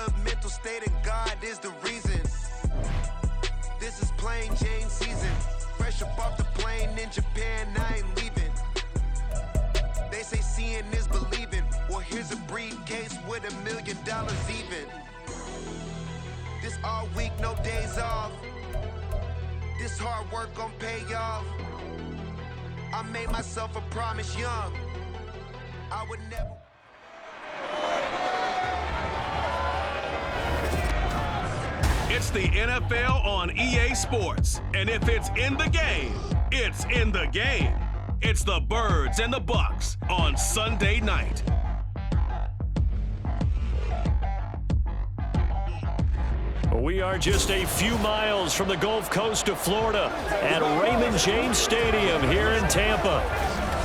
good mental state and God is the reason. This is plain Jane season. Fresh up off the plane in Japan, I ain't leaving. They say seeing is believing. Well, here's a briefcase with $1 million even. This all week, no days off. This hard work gon' pay off. I made myself a promise young. I would never. It's the NFL on EA Sports. And if it's in the game, it's in the game. It's the Birds and the Bucks on Sunday night. We are just a few miles from the Gulf Coast of Florida at Raymond James Stadium here in Tampa.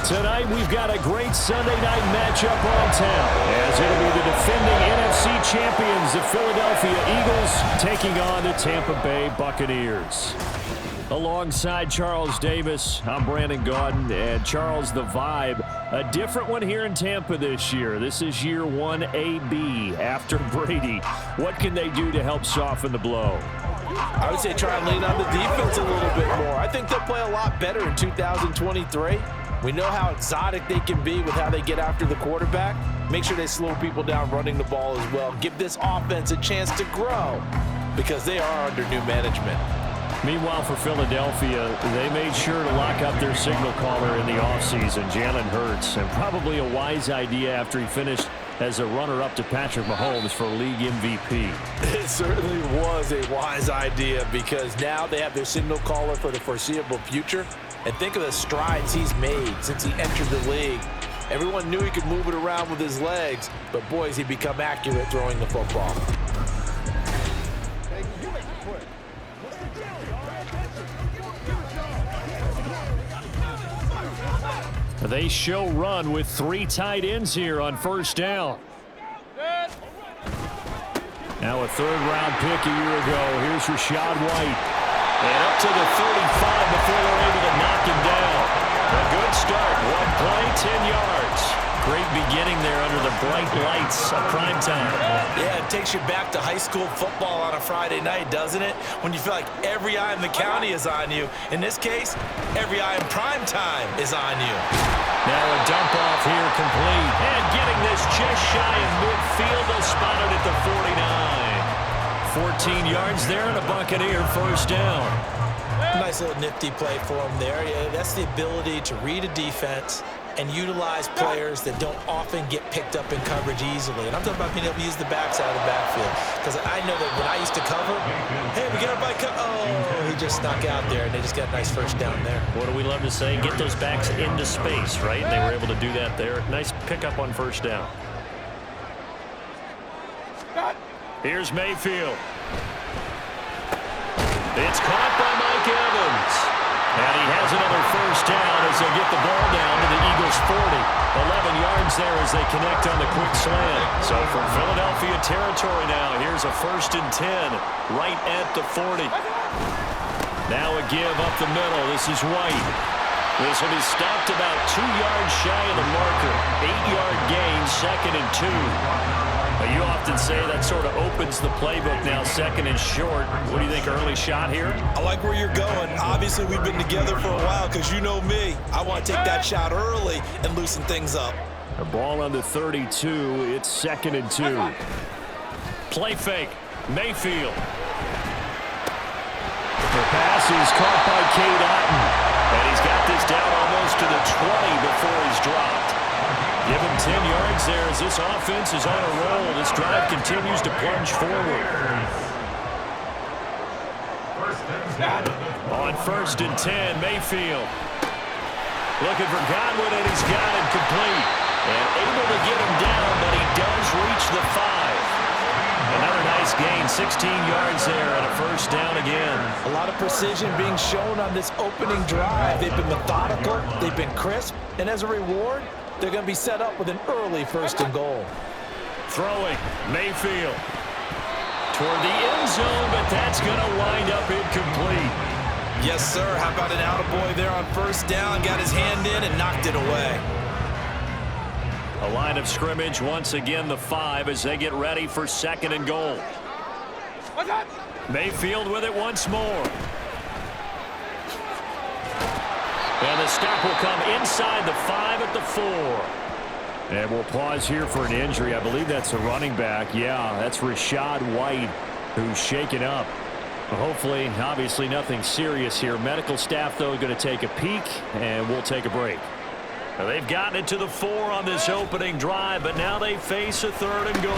Tonight we've got a great Sunday night matchup on town, as it'll be the defending NFC champions, the Philadelphia Eagles, taking on the Tampa Bay Buccaneers. Alongside Charles Davis, I'm Brandon Gaudin, and Charles, the vibe, a different one here in Tampa this year. This is year 1 AB after Brady. What can they do to help soften the blow? I would say try and lean on the defense a little bit more. I think they'll play a lot better in 2023. We know how exotic they can be with how they get after the quarterback. Make sure they slow people down running the ball as well. Give this offense a chance to grow because they are under new management. Meanwhile, for Philadelphia, they made sure to lock up their signal caller in the offseason, Jalen Hurts, and probably a wise idea after he finished as a runner-up to Patrick Mahomes for league MVP. It certainly was a wise idea because now they have their signal caller for the foreseeable future. And think of the strides he's made since he entered the league. Everyone knew he could move it around with his legs, but boy, has he become accurate throwing the football. They show run with 3 tight ends here on first down. Now a third-round pick a year ago. Here's Rachaad White. And up to the 35 before they're able to knock him down. A good start. 1 play, 10 yards. Great beginning there under the bright lights of prime time. Yeah, it takes you back to high school football on a Friday night, doesn't it? When you feel like every eye in the county is on you. In this case, every eye in prime time is on you. Now a dump off here complete. And getting this just shy of midfield. They'll spot it at the 49. 14 yards there and a Buccaneer first down. Nice little nifty play for him there. Yeah, that's the ability to read a defense and utilize players that don't often get picked up in coverage easily. And I'm talking about being able to use the backs out of the backfield. Because I know that when I used to cover, hey, we got a bike. Oh, he just snuck out there, and they just got a nice first down there. What do we love to say? Get those backs into space, right? And they were able to do that there. Nice pickup on first down. Here's Mayfield. It's caught by Mike Evans. And he has another first down as they get the ball down to the Eagles' 40. 11 yards there as they connect on the quick slant. So from Philadelphia territory now, here's a 1st and 10 right at the 40. Now a give up the middle. This is White. This will be stopped about 2 yards shy of the marker. 8-yard gain, 2nd and 2. You often say that sort of opens the playbook now, 2nd and short. What do you think, early shot here? I like where you're going. Obviously, we've been together for a while because you know me. I want to take that shot early and loosen things up. A ball on the 32. It's 2nd and 2. Play fake. Mayfield. The pass is caught by Cade Otton. And he's got this down almost to the 20 before he's dropped. Give him 10 yards there as this offense is on a roll. This drive continues to plunge forward. On 1st and 10, Mayfield. Looking for Godwin, and he's got him complete. And able to get him down, but he does reach the 5. Another nice gain, 16 yards there, and a first down again. A lot of precision being shown on this opening drive. They've been methodical, they've been crisp, and as a reward, they're going to be set up with an early 1st and goal. Throwing, Mayfield. Toward the end zone, but that's going to wind up incomplete. Yes, sir. How about an attaboy there on 1st down? Got his hand in and knocked it away. A line of scrimmage, once again the 5 as they get ready for 2nd and goal. Mayfield with it once more. And the stop will come inside the 5 at the 4. And we'll pause here for an injury. I believe that's a running back. Yeah, that's Rashad White, who's shaken up. Hopefully, obviously nothing serious here. Medical staff, though, going to take a peek, and we'll take a break. Now, they've gotten it to the 4 on this opening drive, but now they face a 3rd and goal.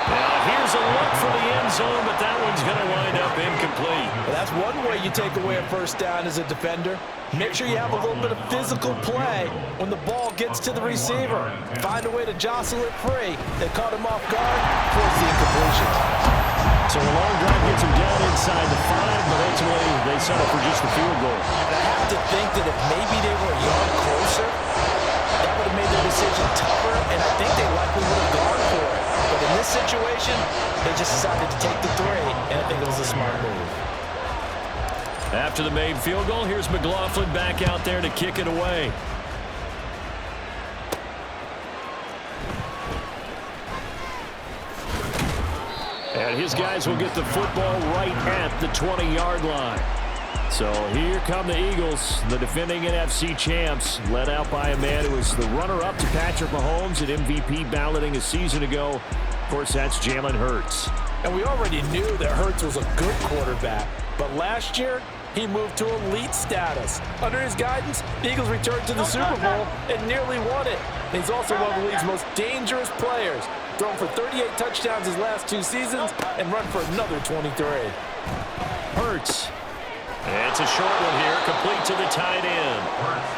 Now, here's a look for the end zone, but that one's going to wind up incomplete. Well, that's one way you take away a first down as a defender. Make sure you have a little bit of physical play when the ball gets to the receiver. Find a way to jostle it free. They caught him off guard, forced the incompletion. So a long drive gets him down inside the 5, but ultimately they settle for just the field goal. And I have to think that if maybe they were a yard closer, that would have made their decision tougher, and I think they likely would have gone for it. But in this situation, they just decided to take the 3, and I think it was a smart move. After the made field goal, here's McLaughlin back out there to kick it away. And his guys will get the football right at the 20-yard line. So here come the Eagles, the defending NFC champs, led out by a man who was the runner-up to Patrick Mahomes at MVP balloting a season ago. Of course, that's Jalen Hurts. And we already knew that Hurts was a good quarterback. But last year, he moved to elite status. Under his guidance, the Eagles returned to the Super Bowl and nearly won it. And he's also one of the league's most dangerous players. Thrown for 38 touchdowns his last 2 seasons and run for another 23. Hurts. It's a short one here, complete to the tight end.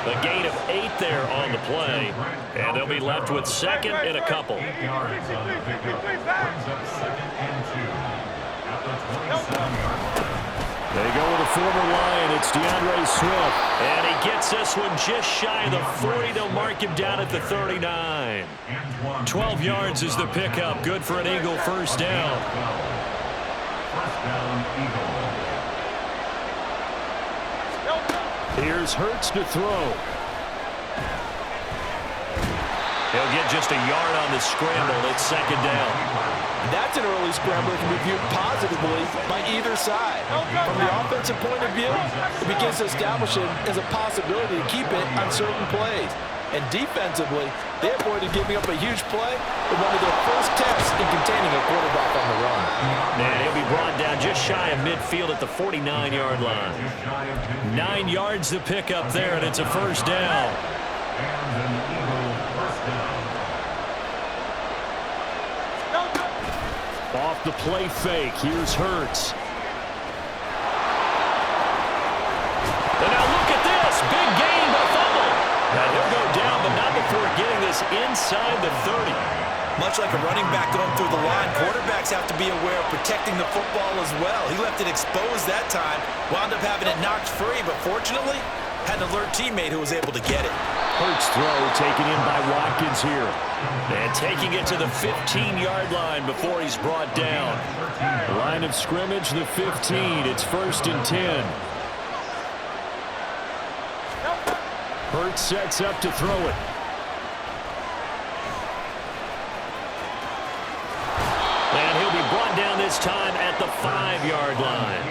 A gain of 8 there on the play. And they'll be left with 2nd and a couple. They go with a former Lion. It's DeAndre Swift. And he gets this one just shy of the 40. They'll mark him down at the 39. 12 yards is the pickup. Good for an Eagle first down. Here's Hurts to throw. He'll get just a yard on the scramble. It's 2nd down. That's an early scramble that can be viewed positively by either side. From the offensive point of view, it begins to establish it as a possibility to keep it on certain plays. And defensively, they avoided giving up a huge play with one of their first tests in containing a quarterback on the run. And he'll be brought down just shy of midfield at the 49-yard line. 9 yards to pick up there, and it's a first down. Off the play fake, here's Hurts. And now look at this, big gain by fumble. Now he'll go down, but not before getting this inside the 30. Much like a running back going through the line, quarterbacks have to be aware of protecting the football as well. He left it exposed that time, wound up having it knocked free, but fortunately, had an alert teammate who was able to get it. Hurts throw taken in by Watkins here. And taking it to the 15-yard line before he's brought down. Line of scrimmage, the 15. It's 1st and 10. Hurts sets up to throw it. And he'll be brought down this time at the 5-yard line.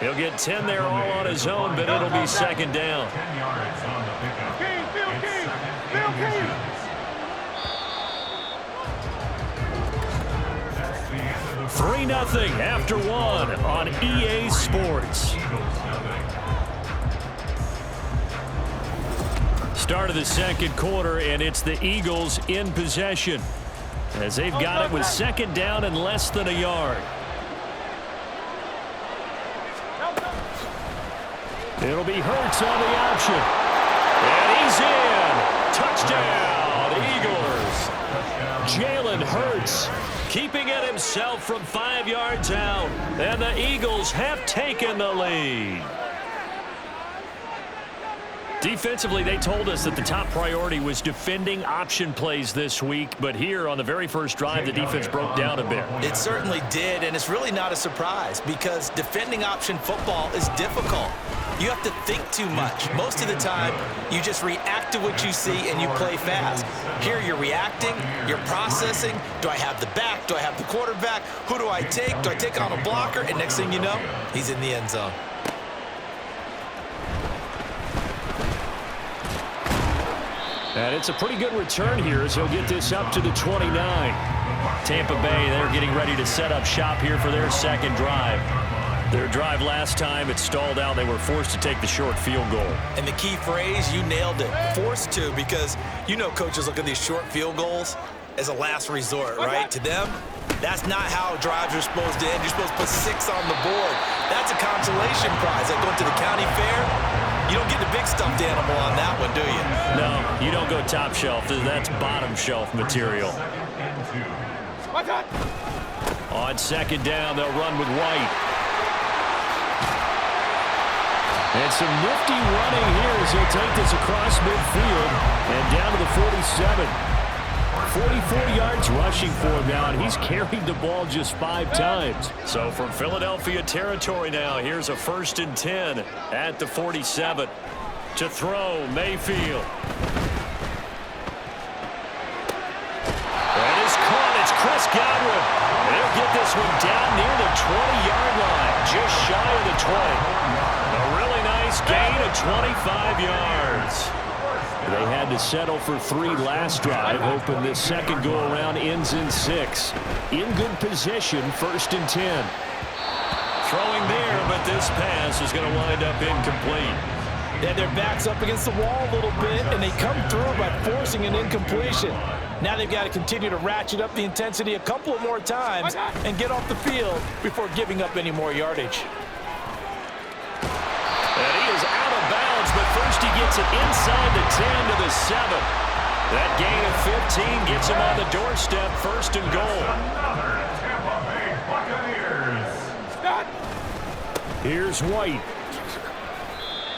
He'll get 10 there all on his own, but it'll be 2nd down. 3-0 after 1 on EA Sports. Start of the 2nd quarter, and it's the Eagles in possession as they've got it with 2nd down and less than a yard. It'll be Hurts on the option. And he's in. Touchdown, Eagles. Jalen Hurts keeping it himself from 5 yards out. And the Eagles have taken the lead. Defensively, they told us that the top priority was defending option plays this week. But here on the very first drive, the defense broke down a bit. It certainly did, and it's really not a surprise because defending option football is difficult. you have to think too much. Most of the time, you just react to what you see and you play fast. Here, you're reacting, you're processing. Do I have the back? Do I have the quarterback? Who do I take? Do I take on a blocker? And next thing you know, he's in the end zone. And it's a pretty good return here as he'll get this up to the 29. Tampa Bay, they're getting ready to set up shop here for their second drive. Their drive last time, it stalled out. They were forced to take the short field goal. And the key phrase, you nailed it. Forced to, because you know coaches look at these short field goals as a last resort, right? To them, that's not how drives are supposed to end. You're supposed to put 6 on the board. That's a consolation prize. Like going to the county fair, you don't get the big stuffed animal on that one, do you? No, you don't go top shelf. That's bottom shelf material. On second down, they'll run with White. And some nifty running here as he'll take this across midfield and down to the 47. 44 yards rushing for him now, and he's carried the ball just 5 times. So from Philadelphia territory now, here's a 1st and 10 at the 47. To throw, Mayfield. That is caught. It's Chris Godwin. They'll get this one down near the 20-yard line, just shy of the 20. A really nice gain of 25 yards. They had to settle for 3 last drive, hoping this second go-around ends in 6. In good position, 1st and 10. Throwing there, but this pass is going to wind up incomplete. Yeah, their back's up against the wall a little bit, and they come through by forcing an incompletion. Now they've got to continue to ratchet up the intensity a couple more times and get off the field before giving up any more yardage. And he is out of bounds, but first he gets it inside the 10 to the 7. That gain of 15 gets him on the doorstep, 1st and goal. Here's White.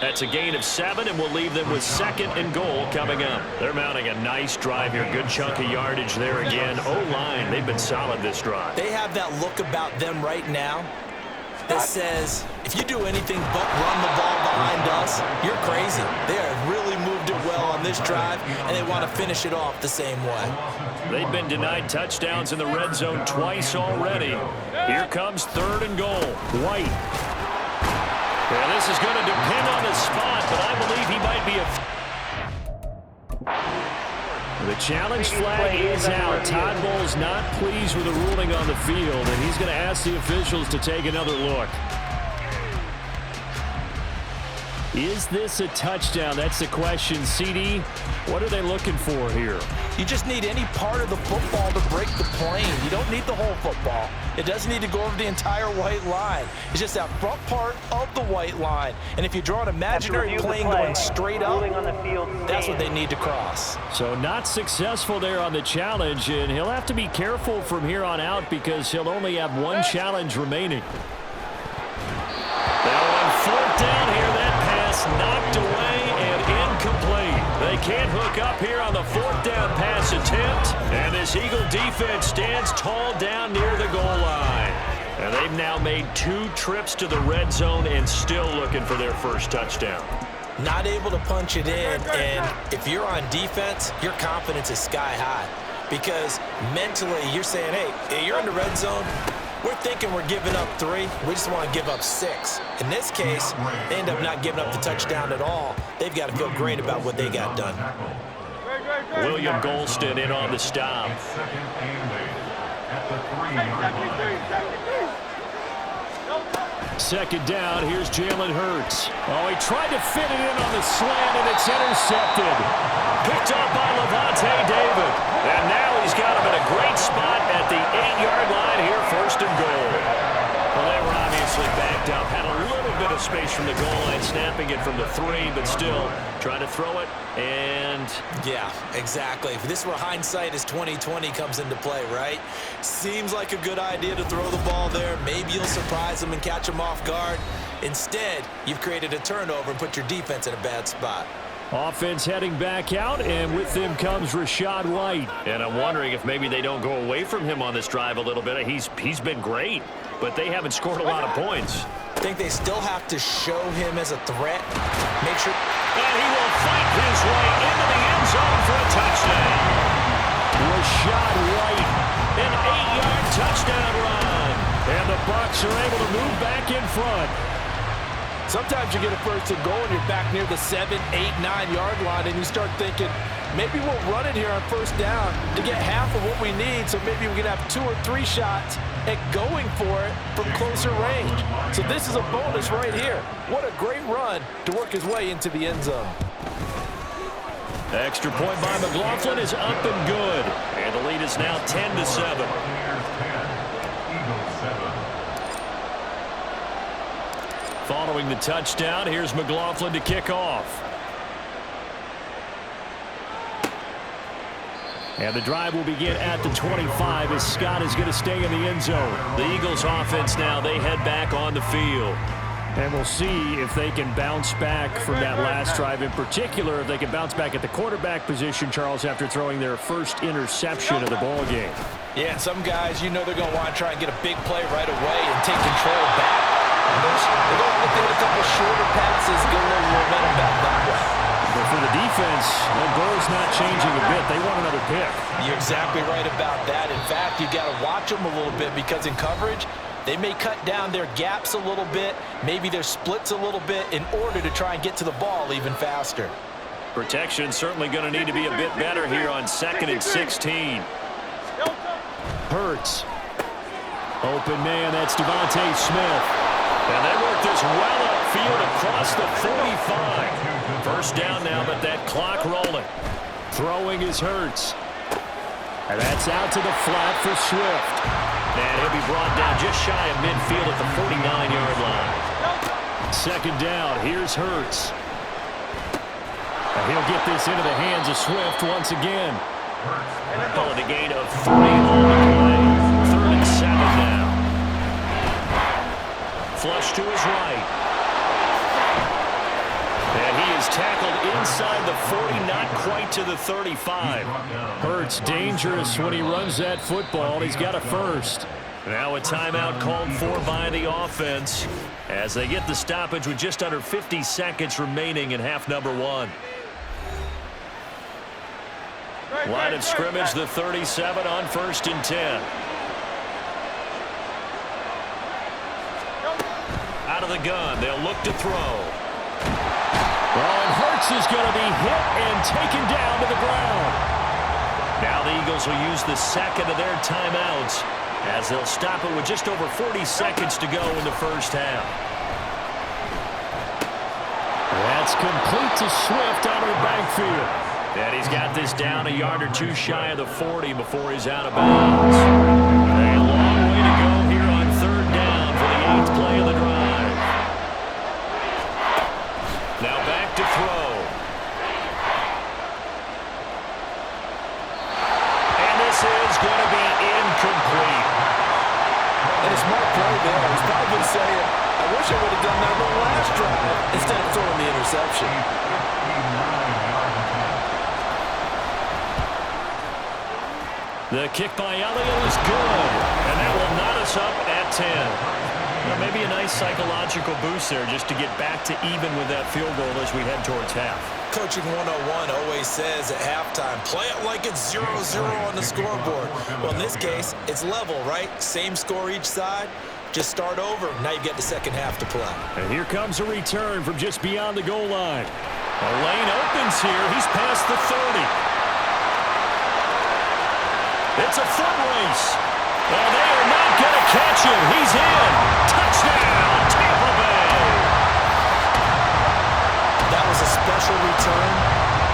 That's a gain of 7, and we'll leave them with 2nd and goal coming up. They're mounting a nice drive here. Good chunk of yardage there again. O-line, they've been solid this drive. They have that look about them right now that says, if you do anything but run the ball behind us, you're crazy. They have really moved it well on this drive, and they want to finish it off the same way. They've been denied touchdowns in the red zone twice already. Here comes 3rd and goal. White. Well, this is going to depend on the spot, but I believe he might be The challenge flag is out. Todd Bowles not pleased with the ruling on the field, and he's going to ask the officials to take another look. Is this a touchdown? That's the question. CD, what are they looking for here? You just need any part of the football to break the plane. You don't need the whole football. It doesn't need to go over the entire white line. It's just that front part of the white line. And if you draw an imaginary plane going straight up, that's what they need to cross. So not successful there on the challenge, and he'll have to be careful from here on out because he'll only have 1 challenge remaining. Now on 4th down here, that pass knocked away and incomplete. They can't hook up here on the 4th down pass attempt. And this Eagle defense stands tall down near the goal line. And they've now made 2 trips to the red zone and still looking for their first touchdown. Not able to punch it in, and if you're on defense, your confidence is sky high. Because mentally, you're saying, hey, you're in the red zone. We're thinking we're giving up 3. We just want to give up 6. In this case, they end up not giving up the touchdown at all. They've got to feel great about what they got done. William Golston in on the stop. Second down, here's Jalen Hurts. Oh, he tried to fit it in on the slant, and it's intercepted. Picked up by Levante David. And now he's got him in a great spot at the 8-yard line here, 1st and goal. Well, they were obviously backed up, had a little bit of space from the goal line, snapping it from the 3, but still trying to throw it, and... Yeah, exactly. If this were hindsight as 2020 comes into play, right? Seems like a good idea to throw the ball there. Maybe you'll surprise them and catch them off guard. Instead, you've created a turnover and put your defense in a bad spot. Offense heading back out, and with them comes Rachaad White. And I'm wondering if maybe they don't go away from him on this drive a little bit. He's been great, but they haven't scored a lot of points. think they still have to show him as a threat. Make sure. And he will fight his way into the end zone for a touchdown. Rashad White, an 8-yard touchdown run. And the Bucs are able to move back in front. Sometimes you get a first and goal and you're back near the 7, 8, 9-yard line, and you start thinking, maybe we'll run it here on first down to get half of what we need, so maybe we can have 2 or 3 shots at going for it from closer range. So this is a bonus right here. What a great run to work his way into the end zone. The extra point by McLaughlin is up and good. And the lead is now 10-7. Following the touchdown, here's McLaughlin to kick off. And the drive will begin at the 25 as Scott is going to stay in the end zone. The Eagles offense now, they head back on the field. And we'll see if they can bounce back from that last drive. In particular, if they can bounce back at the quarterback position, Charles, after throwing their first interception of the ball game. Yeah, some guys, you know they're going to want to try and get a big play right away and take control back. They're going to look at a couple shorter passes, get a little momentum back that way. But for the defense, the goal's not changing a bit. They want another pick. You're exactly right about that. In fact, you've got to watch them a little bit because in coverage, they may cut down their gaps a little bit, maybe their splits a little bit in order to try and get to the ball even faster. Protection certainly going to need to be a bit better here on 2nd and 16. Hurts. Open man, that's Devontae Smith. And they work this well upfield across the 45. First down now, but that clock rolling. Throwing is Hurts. And that's out to the flat for Swift. And he'll be brought down just shy of midfield at the 49-yard line. Second down, here's Hurts. And he'll get this into the hands of Swift once again. Calling a gain of 3 on the play. 3rd and 7 now. Flush to his right. And he is tackled inside the 40, not quite to the 35. Hurts dangerous when he runs that football. He's got a first. Now a timeout called for by the offense as they get the stoppage with just under 50 seconds remaining in half number 1. Line of scrimmage, the 37 on 1st and 10. Out of the gun, they'll look to throw. Well, and Hurts is going to be hit and taken down to the ground. Now the Eagles will use the second of their timeouts as they'll stop it with just over 40 seconds to go in the first half. That's complete to Swift out of the backfield. And he's got this down a yard or 2 shy of the 40 before he's out of bounds. A long way to go here on 3rd down for the 8th play of the drive. Now back to throw. And this is going to be incomplete. And a smart play there. He's probably saying, I wish I would have done that on the last drive instead of throwing the interception. The kick by Elliott is good, and that will knot us up at 10. Now, maybe a nice psychological boost there just to get back to even with that field goal as we head towards half. Coaching 101 always says at halftime, play it like it's 0-0 on the scoreboard. Well, in this case, it's level, right? Same score each side. Just start over. Now you get the second half to play. And here comes a return from just beyond the goal line. A lane opens here. He's past the 30. It's a foot race. Well, they are not going to catch him. He's in. Touchdown, Tampa Bay. That was a special return,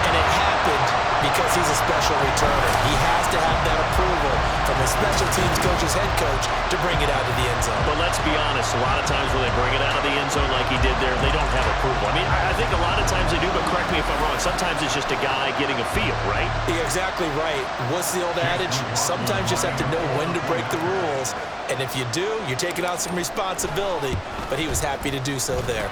and it happened because he's a special returner. He has to have that approval from his special teams coach's head coach to bring it out of the end zone. But let's be honest, a lot of times when they bring it out of the end zone like he did there, they don't have approval. I mean, I think a lot of times they do, but correct me if I'm wrong. Sometimes it's just a guy getting a feel, right? You're exactly right. What's the old adage? Sometimes you just have to know when to break the rules. And if you do, you're taking on some responsibility. But he was happy to do so there.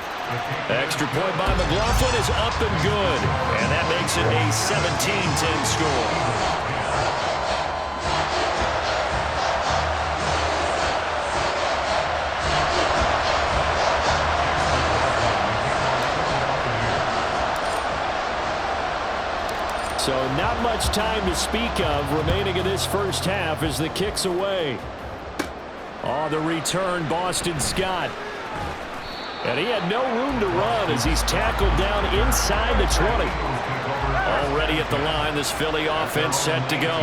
Extra point by McLaughlin is up and good. And that makes it a 17-10 score. not much time to speak of remaining in this first half as the kick's away. On the return, Boston Scott. And he had no room to run as he's tackled down inside the 20. Already at the line, this Philly offense set to go.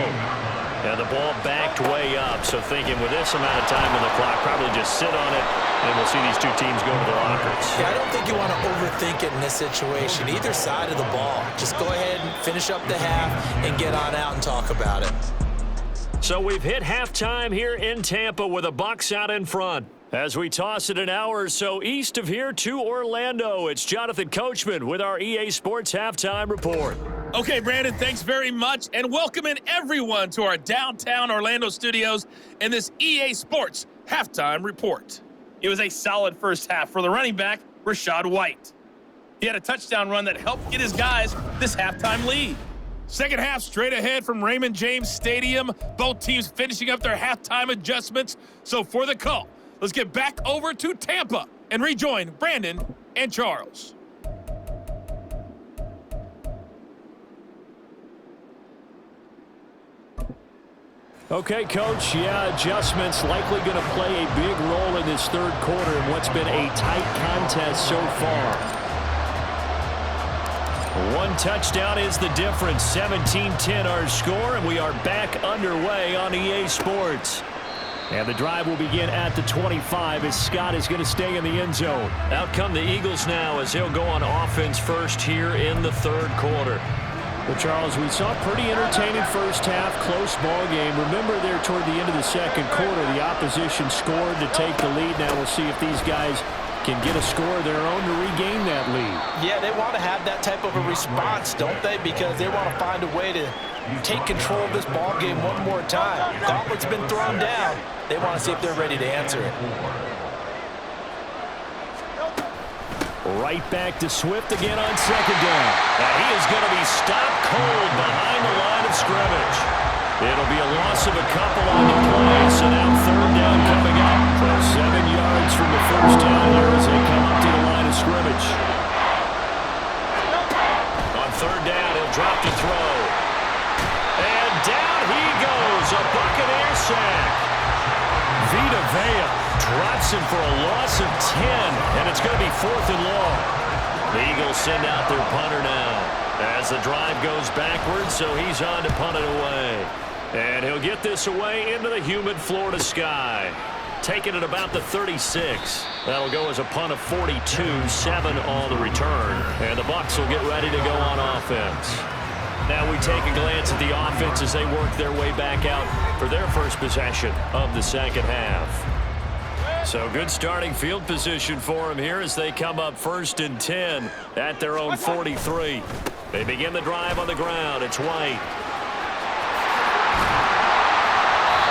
And the ball backed way up, so thinking with this amount of time on the clock, probably just sit on it, and we'll see these two teams go to the lockers. Yeah, I don't think you want to overthink it in this situation. Either side of the ball. Just go ahead and finish up the half and get on out and talk about it. So we've hit halftime here in Tampa with the Bucs out in front. As we toss it an hour or so east of here to Orlando, it's Jonathan Coachman with our EA Sports Halftime Report. Okay, Brandon, thanks very much, and welcome in everyone to our downtown Orlando studios and this EA Sports Halftime Report. It was a solid first half for the running back, Rachaad White. He had a touchdown run that helped get his guys this halftime lead. Second half straight ahead from Raymond James Stadium, both teams finishing up their halftime adjustments. So for the call, let's get back over to Tampa and rejoin Brandon and Charles. Okay, Coach, adjustments likely going to play a big role in this third quarter in what's been a tight contest so far. One touchdown is the difference, 17-10 our score, and we are back underway on EA Sports. And the drive will begin at the 25 as Scott is going to stay in the end zone. Out come the Eagles now as they'll go on offense first here in the third quarter. Well, Charles, we saw a pretty entertaining first half, close ball game. Remember there toward the end of the second quarter, the opposition scored to take the lead. Now we'll see if these guys can get a score of their own to regain that lead. Yeah, they want to have that type of a response, don't they? Because they want to find a way to take control of this ball game one more time. Gauntlet's been thrown down. They want to see if they're ready to answer it. Right back to Swift again on second down. And he is going to be stopped cold behind the line of scrimmage. It'll be a loss of a couple on the play, so now third down coming up. So 7 yards from the first down here as they come up to the line of scrimmage. On third down, he'll drop to throw. And down he goes, a Buccaneers sack. Vita Vea drops him for a loss of 10, and it's going to be 4th and long. The Eagles send out their punter now as the drive goes backwards, so he's on to punt it away. And he'll get this away into the humid Florida sky. Taking it about the 36. That'll go as a punt of 42, 7 on the return. And the Bucs will get ready to go on offense. Now we take a glance at the offense as they work their way back out for their first possession of the second half. So good starting field position for them here as they come up 1st and 10 at their own 43. They begin the drive on the ground. It's White.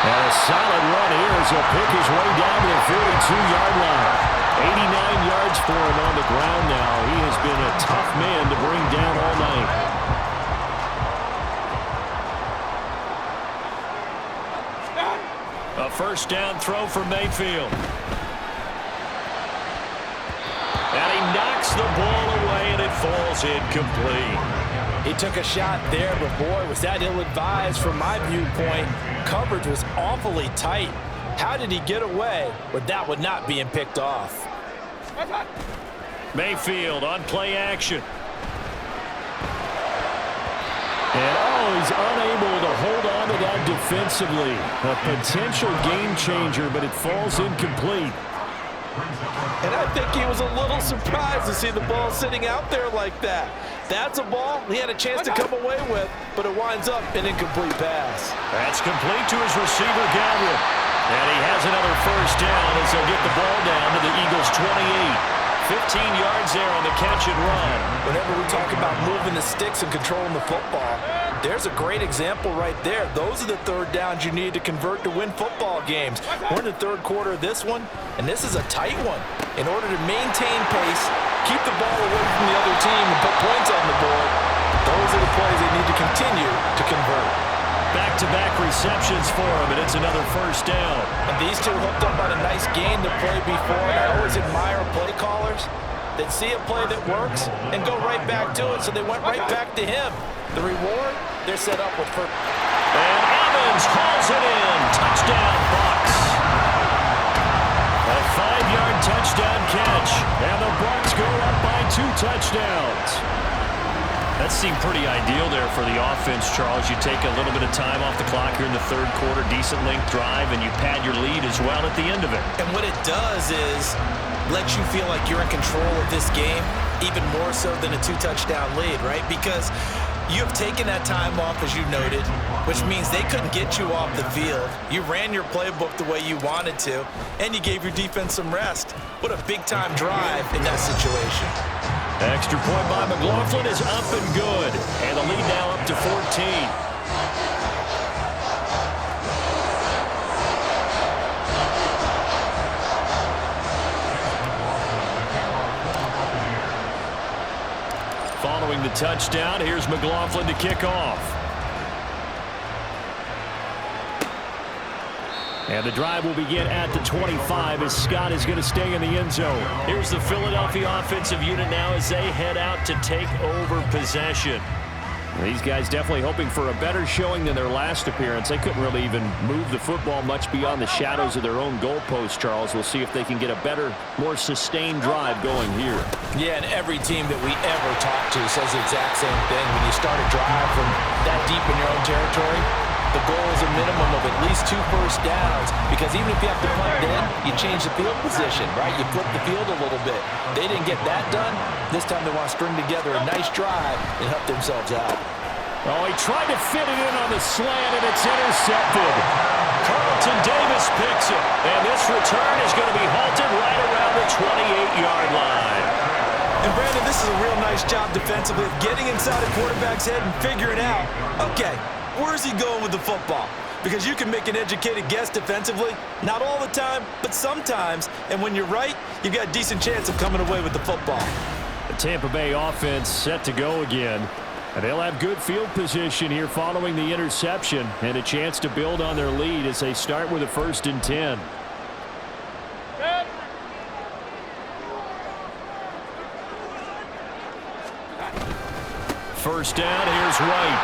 And a solid run here as he'll pick his way down to the 42-yard line. 89 yards for him on the ground now. He has been a tough man to bring down all night. A first down throw for Mayfield. And he knocks the ball away, and it falls incomplete. He took a shot there, but boy, was that ill-advised from my viewpoint. Coverage was awfully tight. How did he get away with that one not being picked off? Mayfield on play action. And he's unable to hold on to that defensively. A potential game changer, but it falls incomplete. And I think he was a little surprised to see the ball sitting out there like that. That's a ball he had a chance to come away with, but it winds up an incomplete pass. That's complete to his receiver, Gallup. And he has another first down as they'll get the ball down to the Eagles' 28. 15 yards there on the catch and run. Whenever we talk about moving the sticks and controlling the football, there's a great example right there. Those are the third downs you need to convert to win football games. We're in the third quarter of this one, and this is a tight one. In order to maintain pace, keep the ball away from the other team, and put points on the board, those are the plays they need to continue to convert. Back-to-back receptions for him, and it's another first down. And these two hooked up on a nice game to play before, and I always admire play callers that see a play that works and go right back to it, so they went right back to him. The reward, They're set up with first. And Evans hauls it in. Touchdown, Bucs. A 5-yard touchdown catch. And the Bucs go up by 2 touchdowns. That seemed pretty ideal there for the offense, Charles. You take a little bit of time off the clock here in the third quarter, decent length drive, and you pad your lead as well at the end of it. And what it does is let you feel like you're in control of this game, even more so than a 2-touchdown lead, right? Because you have taken that time off, as you noted, which means they couldn't get you off the field. You ran your playbook the way you wanted to, and you gave your defense some rest. What a big-time drive in that situation. Extra point by McLaughlin is up and good. And the lead now up to 14. Following the touchdown, here's McLaughlin to kick off. And the drive will begin at the 25 as Scott is going to stay in the end zone. Here's the Philadelphia offensive unit now as they head out to take over possession. These guys definitely hoping for a better showing than their last appearance. They couldn't really even move the football much beyond the shadows of their own goalpost, Charles. We'll see if they can get a better, more sustained drive going here. Yeah, and every team that we ever talk to says the exact same thing. When you start a drive from that deep in your own territory, the goal is a minimum of at least 2 first downs, because even if you have to punt it in, you change the field position, right? You flip the field a little bit. They didn't get that done. This time they want to string together a nice drive and help themselves out. Oh, he tried to fit it in on the slant, and it's intercepted. Carlton Davis picks it, and this return is going to be halted right around the 28-yard line. And Brandon, this is a real nice job defensively of getting inside a quarterback's head and figuring out, okay, where's he going with the football? Because you can make an educated guess defensively, not all the time, but sometimes. And when you're right, you've got a decent chance of coming away with the football. The Tampa Bay offense set to go again. And they'll have good field position here following the interception and a chance to build on their lead as they start with a 1st and 10. First down, here's White.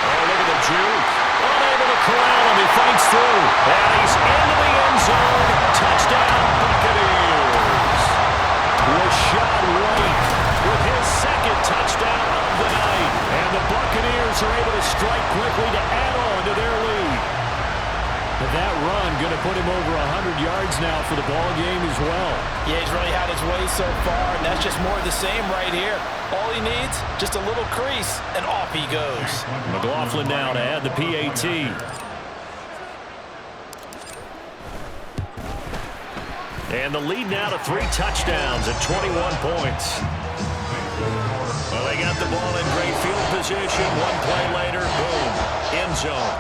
Oh, look at the juke. Unable to corral him, he fights through. And he's into the end zone. Touchdown, Buccaneers. Rashad White with his 2nd touchdown of the night. And the Buccaneers are able to strike quickly to add on to their lead. And that run going to put him over 100 yards now for the ball game as well. Yeah, he's really had his way so far, and that's just more of the same right here. All he needs, just a little crease, and off he goes. McLaughlin now to add the PAT. And the lead now to 3 touchdowns at 21 points. Well, they got the ball in great field position. One play later, boom, end zone.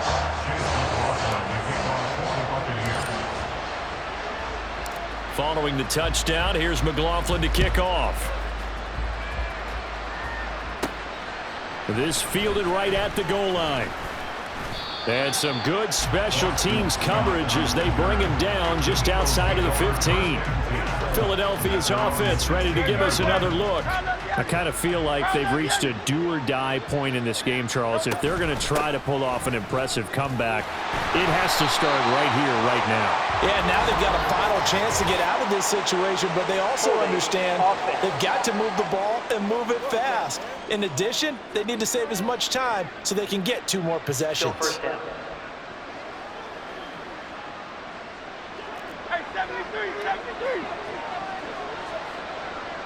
Following the touchdown, here's McLaughlin to kick off. This fielded right at the goal line. And some good special teams coverage as they bring him down just outside of the 15. Philadelphia's offense ready to give us another look. I kind of feel like they've reached a do-or-die point in this game, Charles. If they're going to try to pull off an impressive comeback, it has to start right here, right now. Yeah, now they've got a final chance to get out of this situation, but they also understand they've got to move the ball and move it fast. In addition, they need to save as much time so they can get 2 more possessions. Hey, 73.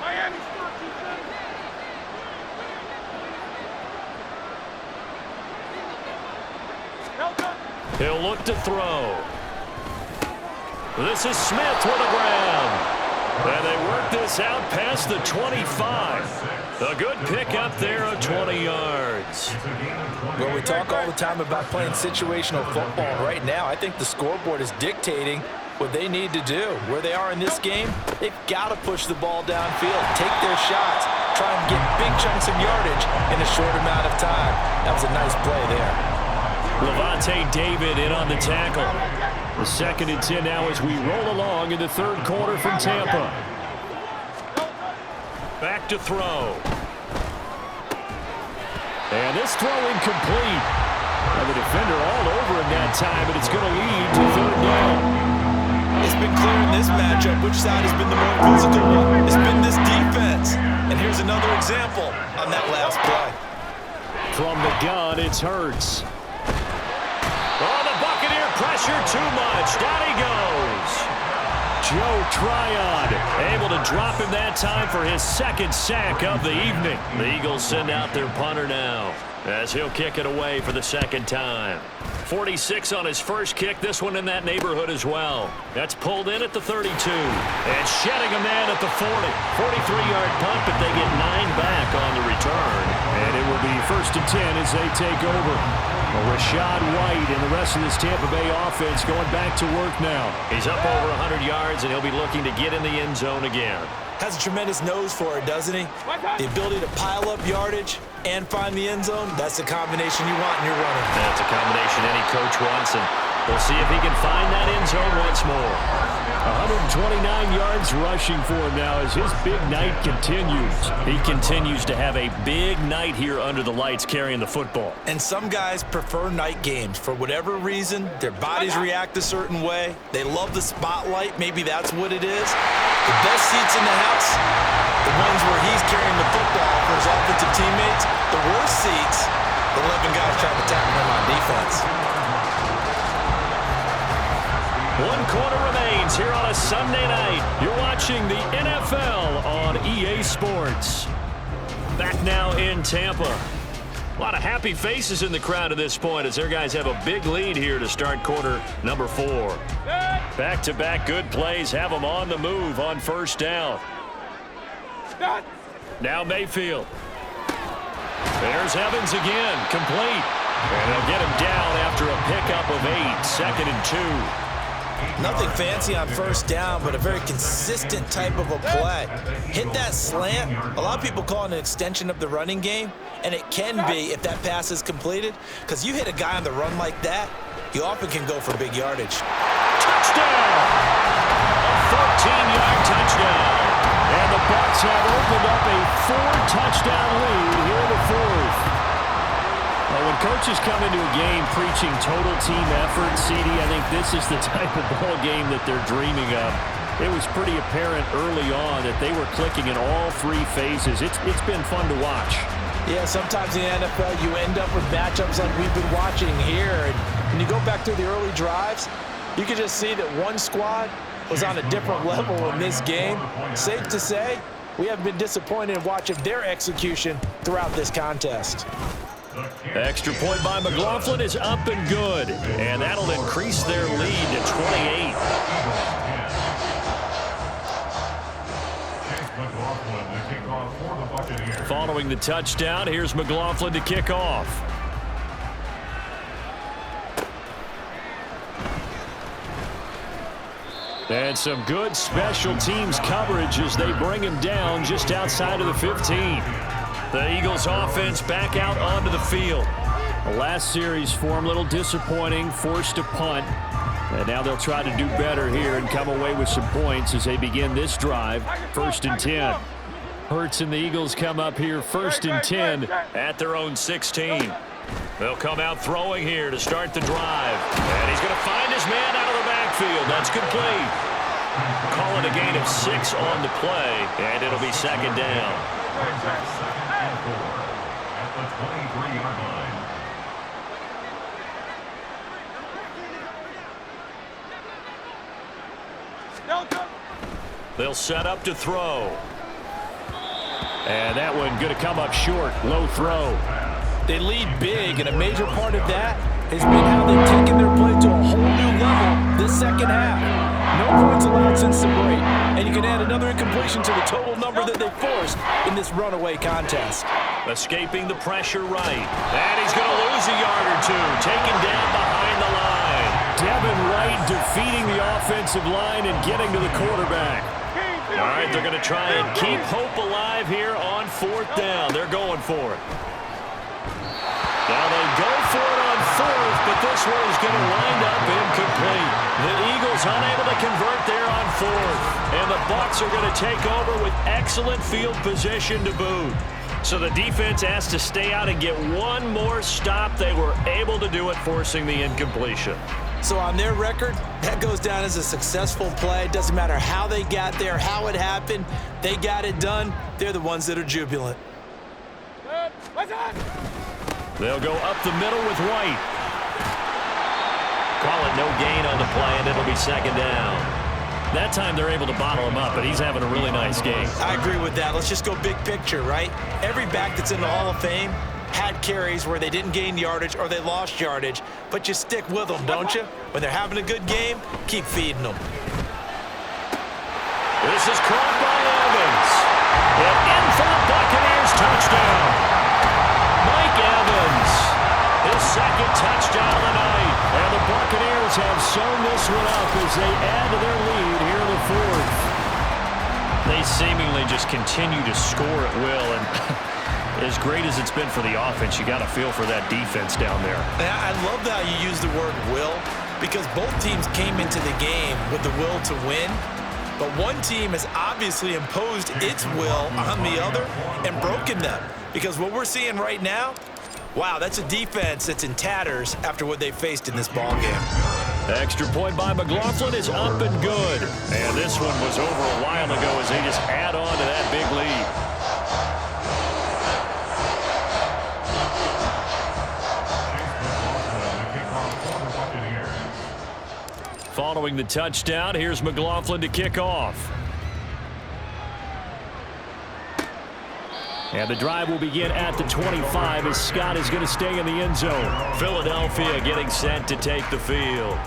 Miami still defense. He'll look to throw. This is Smith with a grab. And they work this out past the 25. A good pickup there of 20 yards. Well, we talk all the time about playing situational football. Right now, I think the scoreboard is dictating what they need to do. Where they are in this game, they've got to push the ball downfield, take their shots, try and get big chunks of yardage in a short amount of time. That was a nice play there. Levante David in on the tackle. The 2nd and 10 now as we roll along in the 3rd quarter from Tampa. Back to throw. And this throw incomplete. And the defender all over him that time, but it's going to lead to third down. It's been clear in this matchup which side has been the more physical one. It's been this defense. And here's another example on that last play. From the gun, it's Hurts. Oh, the Buccaneer pressure too much. Down he goes. Joe Tryon able to drop him that time for his second sack of the evening. The Eagles send out their punter now as he'll kick it away for the second time. 46 on his first kick. This one in that neighborhood as well. That's pulled in at the 32. And shedding a man at the 40. 43-yard punt, but they get 9 back on the return. And it will be 1st and 10 as they take over. Well, Rashad White and the rest of this Tampa Bay offense going back to work now. He's up over 100 yards, and he'll be looking to get in the end zone again. Has a tremendous nose for it, doesn't he? The ability to pile up yardage and find the end zone, that's the combination you want in your running. That's a combination any coach wants, and we'll see if he can find that end zone once more. 129 yards rushing for him now as his big night continues. He continues to have a big night here under the lights carrying the football. And some guys prefer night games. For whatever reason, their bodies react a certain way. They love the spotlight. Maybe that's what it is. The best seats in the house, the ones where he's carrying the football for his offensive teammates. The worst seats, the 11 guys trying to tackle him on defense. 1 quarter remains here on a Sunday night. You're watching the NFL on EA Sports. Back now in Tampa. A lot of happy faces in the crowd at this point as their guys have a big lead here to start quarter number 4. Back-to-back good plays have them on the move on first down. Now Mayfield. There's Evans again, complete. And they'll get him down after a pickup of 8, 2nd and 2. Nothing fancy on first down, but a very consistent type of a play. Hit that slant. A lot of people call it an extension of the running game, and it can be if that pass is completed, because you hit a guy on the run like that, you often can go for big yardage. Touchdown! A 14-yard touchdown. And the Bucs have opened up a 4-touchdown lead here in the 4th. Well, when coaches come into a game preaching total team effort, CD, I think this is the type of ball game that they're dreaming of. It was pretty apparent early on that they were clicking in all 3 phases. It's been fun to watch. Yeah, sometimes in the NFL you end up with matchups like we've been watching here. And when you go back through the early drives, you can just see that one squad was on a different level in this game. Safe to say, we have been disappointed in watching their execution throughout this contest. Extra point by McLaughlin is up and good, and that'll increase their lead to 28. Following the touchdown, here's McLaughlin to kick off. And some good special teams coverage as they bring him down just outside of the 15. The Eagles offense back out onto the field. The last series for them, a little disappointing, forced to punt. And now they'll try to do better here and come away with some points as they begin this drive, 1st and 10. Hurts and the Eagles come up here 1st and 10 at their own 16. They'll come out throwing here to start the drive. And he's going to find his man out of the backfield. That's complete. Call it a gain of 6 on the play, and it'll be 2nd down. They'll set up to throw. And that one going to come up short. Low throw. They lead big, and a major part of that has been how they've taken their play to a whole new level this second half. No points allowed since the break, and you can add another incompletion to the total number that they forced in this runaway contest. Escaping the pressure right. And he's going to lose a yard or 2. Taken down behind the line. Devin Wright defeating the offensive line and getting to the quarterback. All right, they're going to try and keep hope alive here on 4th down. They're going for it. Now they go for it on 4th, but this one is going to wind up incomplete. The Eagles unable to convert there on 4th. And the Bucs are going to take over with excellent field position to boot. So the defense asked to stay out and get one more stop. They were able to do it, forcing the incompletion. So on their record, that goes down as a successful play. Doesn't matter how they got there, how it happened. They got it done. They're the ones that are jubilant. They'll go up the middle with White. Call it no gain on the play, and it'll be second down. That time they're able to bottle him up, but he's having a really nice game. I agree with that. Let's just go big picture, right? Every back that's in the Hall of Fame had carries where they didn't gain yardage or they lost yardage, but you stick with them, don't you? When they're having a good game, keep feeding them. This is caught by Evans. And in for the Buccaneers touchdown. Mike Evans, his second touchdown of the night. And the Buccaneers have sewn this one up as they add to their lead here in the fourth. They seemingly just continue to score at will, and as great as it's been for the offense, you got to feel for that defense down there. I love how you use the word will, because both teams came into the game with the will to win, but one team has obviously imposed its will on the other and broken them. Because what we're seeing right now, wow, that's a defense that's in tatters after what they faced in this ballgame. Extra point by McLaughlin is up and good. And this one was over a while ago as they just add on to that big lead. Following the touchdown, here's McLaughlin to kick off. And the drive will begin at the 25 as Scott is going to stay in the end zone. Philadelphia getting set to take the field.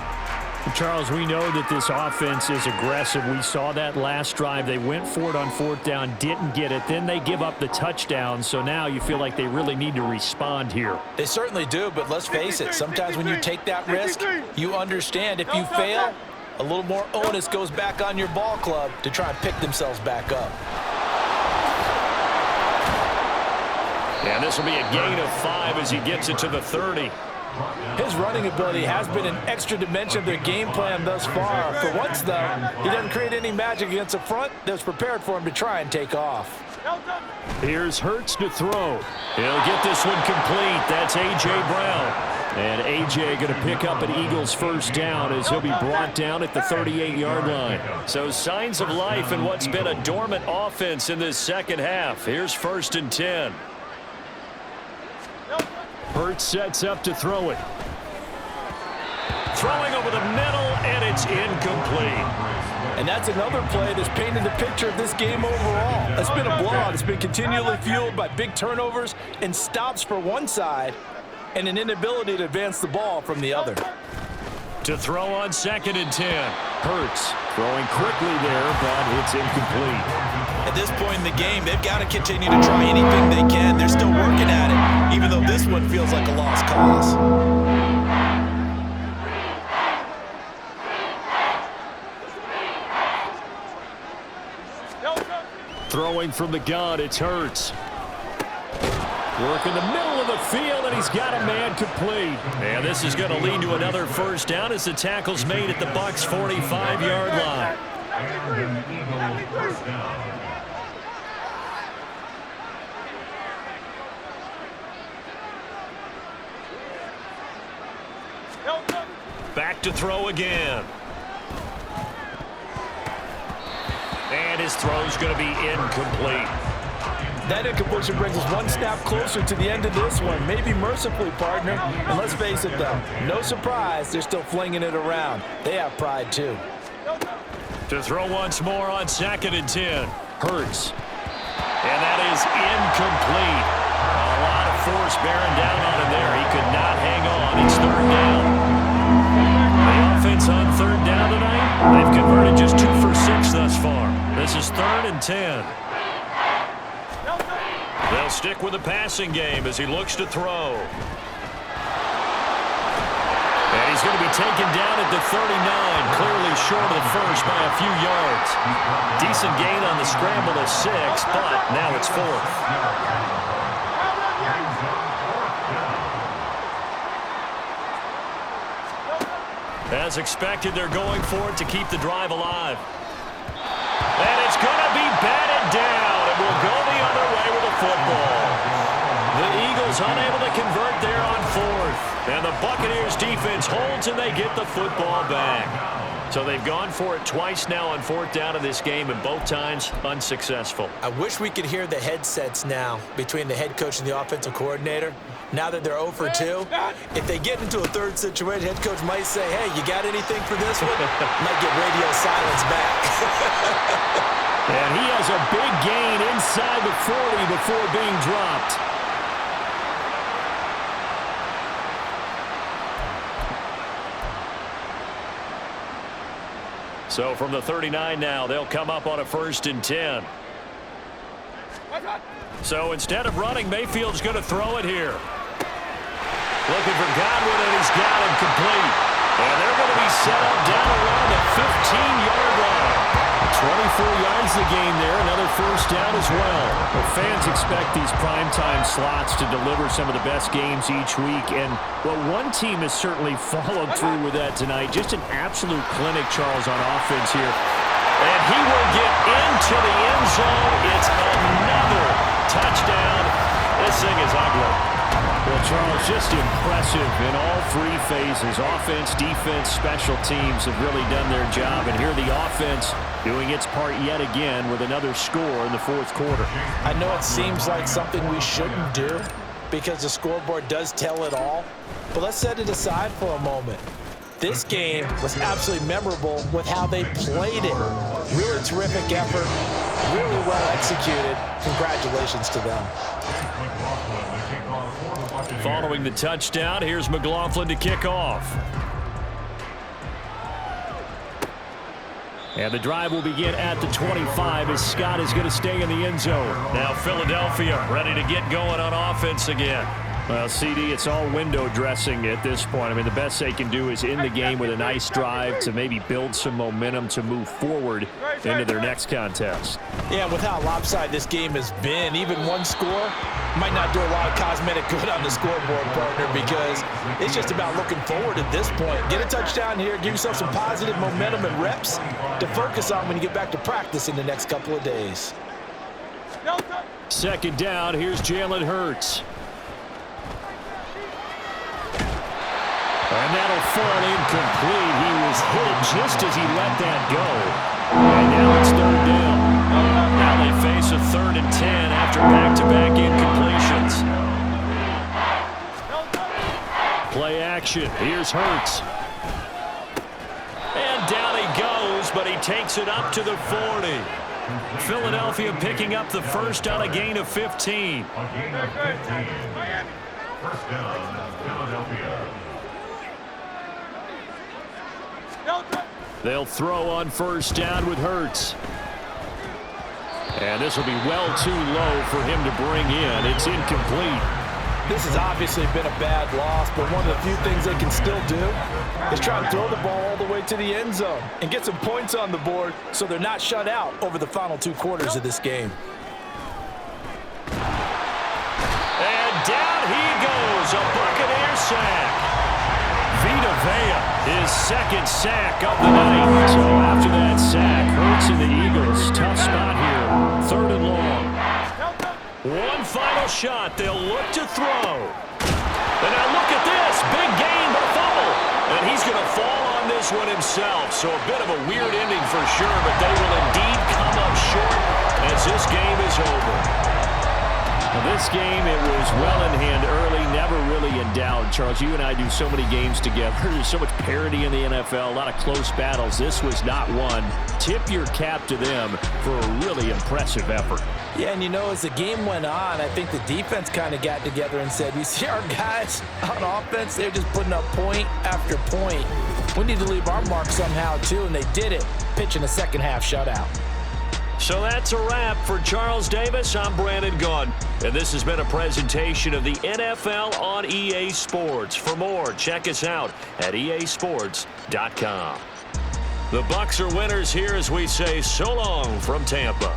Charles, we know that this offense is aggressive. We saw that last drive. They went for it on fourth down, didn't get it. Then they give up the touchdown. So now you feel like they really need to respond here. They certainly do, but let's face it. Sometimes when you take that risk, you understand if you fail, a little more onus goes back on your ball club to try and pick themselves back up. And this will be a gain of 5 as he gets it to the 30. His running ability has been an extra dimension of their game plan thus far. For once, though, he doesn't create any magic against the front that's prepared for him to try and take off. Here's Hurts to throw. He'll get this one complete. That's A.J. Brown. And A.J. going to pick up an Eagles first down as he'll be brought down at the 38-yard line. So signs of life in what's been a dormant offense in this second half. Here's 1st and 10. Hurts sets up to throw it. Throwing over the middle, and it's incomplete. And that's another play that's painted the picture of this game overall. It's been a blowout. It's been continually fueled by big turnovers and stops for one side and an inability to advance the ball from the other. To throw on 2nd and 10. Hurts throwing quickly there, but it's incomplete. At this point in the game, they've got to continue to try anything they can. They're still working at it, even though this one feels like a lost cause. Throwing from the gun, it's Hurts. Work in the middle of the field, and he's got a man complete. And this is going to lead to another first down as the tackle's made at the Bucs' 45-yard line. Back to throw again. And his throw's going to be incomplete. That incompletion brings us one snap closer to the end of this one. Maybe mercifully, partner. And let's face it, though, no surprise, they're still flinging it around. They have pride, too. To throw once more on 2nd and 10. Hurts. And that is incomplete. A lot of force bearing down on him there. He could not hang on. It's 3rd down. The offense on 3rd down tonight, they've converted just 2 for 6 thus far. This is 3rd and 10. They'll stick with the passing game as he looks to throw. And he's going to be taken down at the 39, clearly short of the first by a few yards. Decent gain on the scramble of 6, but now it's 4th. As expected, they're going for it to keep the drive alive. And it's going to be batted down and will go the other way with the football. The Eagles unable to convert there on fourth. And the Buccaneers defense holds and they get the football back. So they've gone for it twice now on fourth down in this game, and both times unsuccessful. I wish we could hear the headsets now between the head coach and the offensive coordinator. Now that they're 0 for 2, if they get into a third situation, head coach might say, hey, you got anything for this one? Might get radio silence back. And he has a big gain inside the 40 before being dropped. So from the 39 now, they'll come up on a 1st and 10. So instead of running, Mayfield's going to throw it here. Looking for Godwin, and he's got him complete. And they're going to be set up down around the 15-yard line. 24 yards the game there, another 1st down as well. Well, fans expect these primetime slots to deliver some of the best games each week. And, well, one team has certainly followed through with that tonight. Just an absolute clinic, Charles, on offense here. And he will get into the end zone. It's another touchdown. This thing is ugly. Well, Charles, just impressive in all three phases. Offense, defense, special teams have really done their job. And here the offense doing its part yet again with another score in the 4th quarter. I know it seems like something we shouldn't do because the scoreboard does tell it all. But let's set it aside for a moment. This game was absolutely memorable with how they played it. Really terrific effort, really well executed. Congratulations to them. Following the touchdown, here's McLaughlin to kick off. And the drive will begin at the 25 as Scott is going to stay in the end zone. Now Philadelphia ready to get going on offense again. Well, CD, it's all window dressing at this point. I mean, the best they can do is in the game with a nice drive to maybe build some momentum to move forward into their next contest. Yeah, with how lopsided this game has been, even one score might not do a lot of cosmetic good on the scoreboard, partner, because it's just about looking forward at this point. Get a touchdown here, give yourself some positive momentum and reps to focus on when you get back to practice in the next couple of days. 2nd down, here's Jalen Hurts. And that'll fall incomplete. He was hit just as he let that go. And now it's 3rd down. Now they face a 3rd and 10 after back-to-back incompletions. Play action. Here's Hurts. And down he goes, but he takes it up to the 40. Philadelphia picking up the first on a gain of 15. First down, Philadelphia. They'll throw on 1st down with Hurts. And this will be well too low for him to bring in. It's incomplete. This has obviously been a bad loss, but one of the few things they can still do is try and throw the ball all the way to the end zone and get some points on the board so they're not shut out over the final 2 quarters of this game. And down he goes, a Buccaneer sack. Vita Vea, his 2nd sack of the night. So after that sack, Hurts and the Eagles, tough spot here, 3rd and long. One final shot, they'll look to throw. And now look at this, big gain, but a fumble. And he's going to fall on this one himself. So a bit of a weird ending for sure, but they will indeed come up short as this game is over. Well, this game, it was well in hand early, never really in doubt. Charles, you and I do so many games together. There's so much parity in the NFL, a lot of close battles. This was not one. Tip your cap to them for a really impressive effort. Yeah, and you know, as the game went on, I think the defense kind of got together and said, you see our guys on offense, they're just putting up point after point. We need to leave our mark somehow, too, and they did it, pitching a second-half shutout. So that's a wrap for Charles Davis. I'm Brandon Gaudin, and this has been a presentation of the NFL on EA Sports. For more, check us out at easports.com. The Bucs are winners here as we say so long from Tampa.